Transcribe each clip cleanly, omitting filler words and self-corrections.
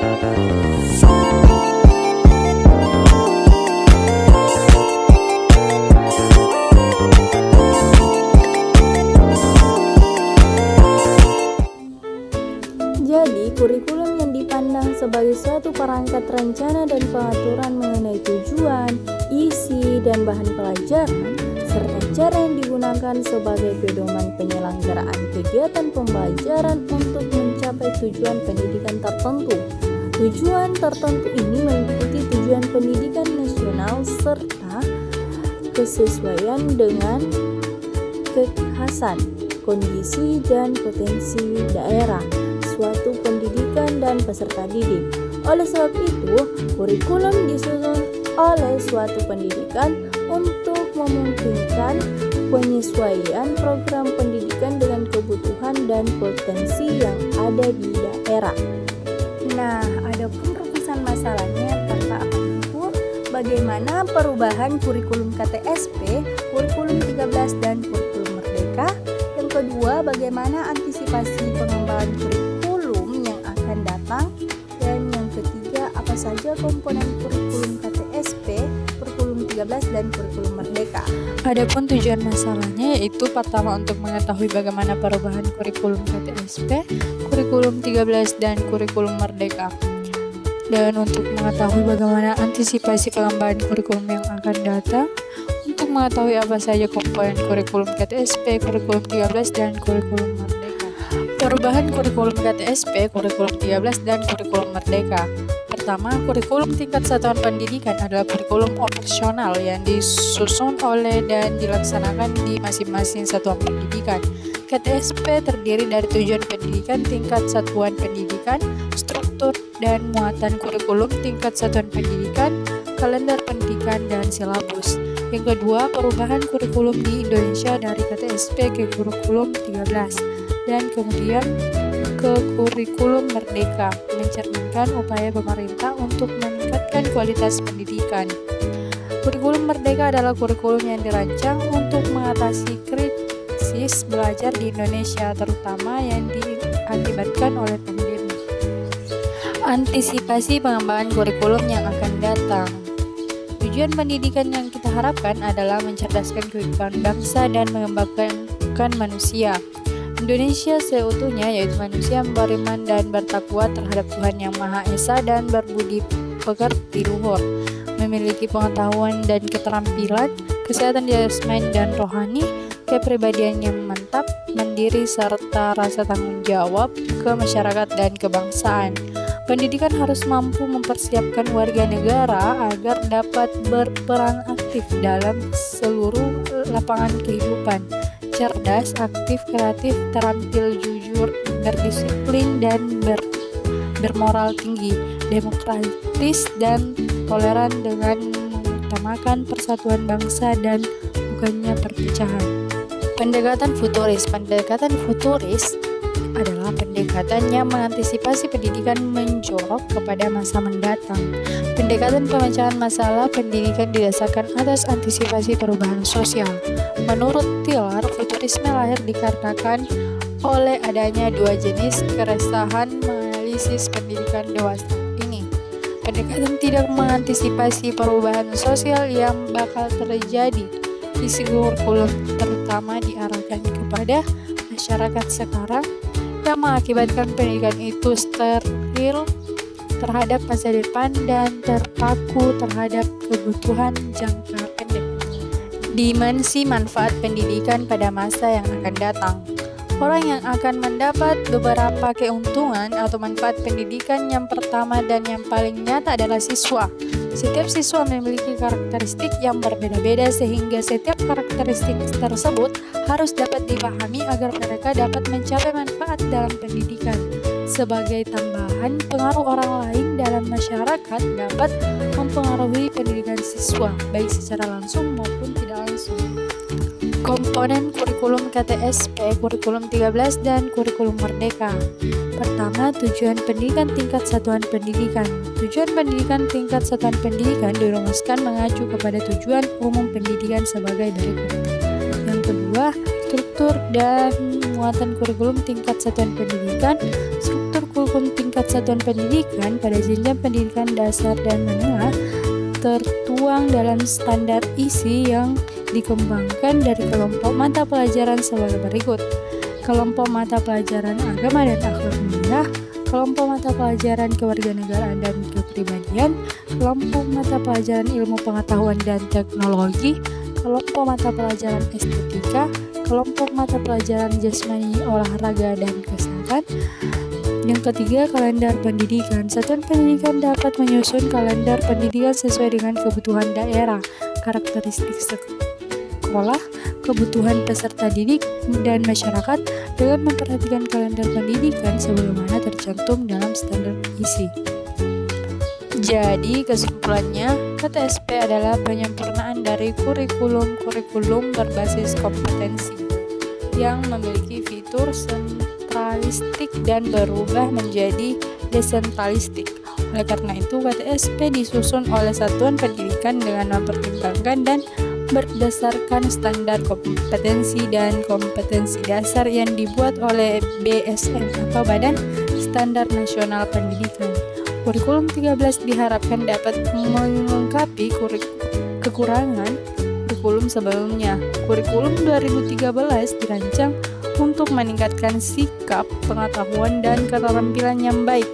Jadi, kurikulum yang dipandang sebagai suatu perangkat rencana dan pengaturan mengenai tujuan, isi, dan bahan pelajaran, serta cara yang digunakan sebagai pedoman penyelenggaraan kegiatan pembelajaran untuk mencapai tujuan pendidikan tertentu. Tujuan tertentu ini meliputi tujuan pendidikan nasional serta kesesuaian dengan kekhasan, kondisi, dan potensi daerah suatu pendidikan dan peserta didik. Oleh sebab itu, kurikulum disusun oleh suatu pendidikan untuk memungkinkan penyesuaian program pendidikan dengan kebutuhan dan potensi yang ada di daerah. Nah, adapun rumusan masalahnya tanpa akan mengukur bagaimana perubahan kurikulum KTSP, kurikulum 13 dan kurikulum Merdeka. Yang kedua, bagaimana antisipasi pengembangan kurikulum yang akan datang. Dan yang ketiga, apa saja komponen kurikulum KTSP, kurikulum 13 dan kurikulum Merdeka. Adapun tujuan masalahnya yaitu pertama untuk mengetahui bagaimana perubahan kurikulum KTSP, kurikulum 13 dan kurikulum Merdeka. Dan untuk mengetahui bagaimana antisipasi pengembangan kurikulum yang akan datang, untuk mengetahui apa saja komponen kurikulum KTSP, kurikulum 13 dan kurikulum Merdeka. Perubahan kurikulum KTSP, kurikulum 13 dan kurikulum Merdeka. Pertama, kurikulum tingkat satuan pendidikan adalah kurikulum operasional yang disusun oleh dan dilaksanakan di masing-masing satuan pendidikan. KTSP terdiri dari tujuan pendidikan tingkat satuan pendidikan, struktur dan muatan kurikulum tingkat satuan pendidikan, kalender pendidikan, dan silabus. Yang kedua, perubahan kurikulum di Indonesia dari KTSP ke kurikulum 13 dan kemudian ke kurikulum Merdeka, mencerminkan upaya pemerintah untuk meningkatkan kualitas pendidikan. Kurikulum Merdeka adalah kurikulum yang dirancang untuk mengatasi krisis belajar di Indonesia, terutama yang diakibatkan oleh pandemi. Antisipasi pengembangan kurikulum yang akan datang. Tujuan pendidikan yang kita harapkan adalah mencerdaskan kehidupan bangsa dan mengembangkan manusia. Indonesia seutuhnya, yaitu manusia yang beriman dan bertakwa terhadap Tuhan Yang Maha Esa dan berbudi pekerti luhur, memiliki pengetahuan dan keterampilan, kesehatan jasmani dan rohani, kepribadian yang mantap, mandiri, serta rasa tanggung jawab ke masyarakat dan kebangsaan. Pendidikan harus mampu mempersiapkan warga negara agar dapat berperan aktif dalam seluruh lapangan kehidupan. Cerdas, aktif, kreatif, terampil, jujur, berdisiplin, dan bermoral tinggi, demokratis, dan toleran dengan mengutamakan persatuan bangsa dan bukannya perpecahan. Pendekatan futuris adalah pendekatan yang mengantisipasi pendidikan menjorok kepada masa mendatang. Pendekatan pemecahan masalah pendidikan didasarkan atas antisipasi perubahan sosial. Menurut Tiller, futurisme lahir dikarenakan oleh adanya dua jenis keresahan menganalisis pendidikan dewasa ini. Pendekatan tidak mengantisipasi perubahan sosial yang bakal terjadi. Isi kurikulum terutama diarahkan kepada masyarakat sekarang yang mengakibatkan pendidikan itu steril terhadap masa depan dan terpaku terhadap kebutuhan jangka pendek. Dimensi manfaat pendidikan pada masa yang akan datang. Orang yang akan mendapat beberapa keuntungan atau manfaat pendidikan yang pertama dan yang paling nyata adalah siswa. Setiap siswa memiliki karakteristik yang berbeda-beda sehingga setiap karakteristik tersebut harus dapat dipahami agar mereka dapat mencapai manfaat dalam pendidikan. Sebagai tambahan, pengaruh orang lain dalam masyarakat dapat mempengaruhi pendidikan siswa, baik secara langsung maupun tidak langsung. Komponen kurikulum KTSP, kurikulum 13 dan kurikulum Merdeka. Pertama, tujuan pendidikan tingkat satuan pendidikan. Tujuan pendidikan tingkat satuan pendidikan dirumuskan mengacu kepada tujuan umum pendidikan sebagai berikut. Yang kedua, struktur dan muatan kurikulum tingkat satuan pendidikan. Struktur kurikulum tingkat satuan pendidikan pada jenjang pendidikan dasar dan menengah tertuang dalam standar isi yang dikembangkan dari kelompok mata pelajaran sebagai berikut: kelompok mata pelajaran agama dan akhlak mulia, kelompok mata pelajaran kewarganegaraan dan kepribadian, kelompok mata pelajaran ilmu pengetahuan dan teknologi, kelompok mata pelajaran estetika, kelompok mata pelajaran jasmani, olahraga, dan kesehatan. Yang ketiga, kalender pendidikan. Satuan pendidikan dapat menyusun kalender pendidikan sesuai dengan kebutuhan daerah, karakteristik sekolah, kebutuhan peserta didik, dan masyarakat dengan memperhatikan kalender pendidikan sebagaimana tercantum dalam standar isi. Jadi kesimpulannya, KTSP adalah penyempurnaan dari kurikulum berbasis kompetensi yang memiliki fitur sentralistik dan berubah menjadi desentralistik. Oleh karena itu, KTSP disusun oleh satuan pendidikan dengan mempertimbangkan dan berdasarkan standar kompetensi dan kompetensi dasar yang dibuat oleh BSN atau Badan Standar Nasional Pendidikan. Kurikulum 13 diharapkan dapat melengkapi kekurangan kurikulum sebelumnya. Kurikulum 2013 dirancang untuk meningkatkan sikap, pengetahuan, dan keterampilan yang baik.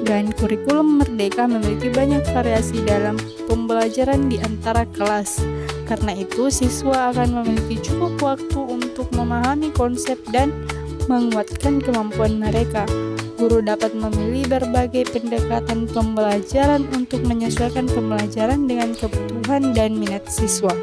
Dan kurikulum Merdeka memiliki banyak variasi dalam pembelajaran di antara kelas. Karena itu, siswa akan memiliki cukup waktu untuk memahami konsep dan menguatkan kemampuan mereka. Guru dapat memilih berbagai pendekatan pembelajaran untuk menyesuaikan pembelajaran dengan kebutuhan dan minat siswa.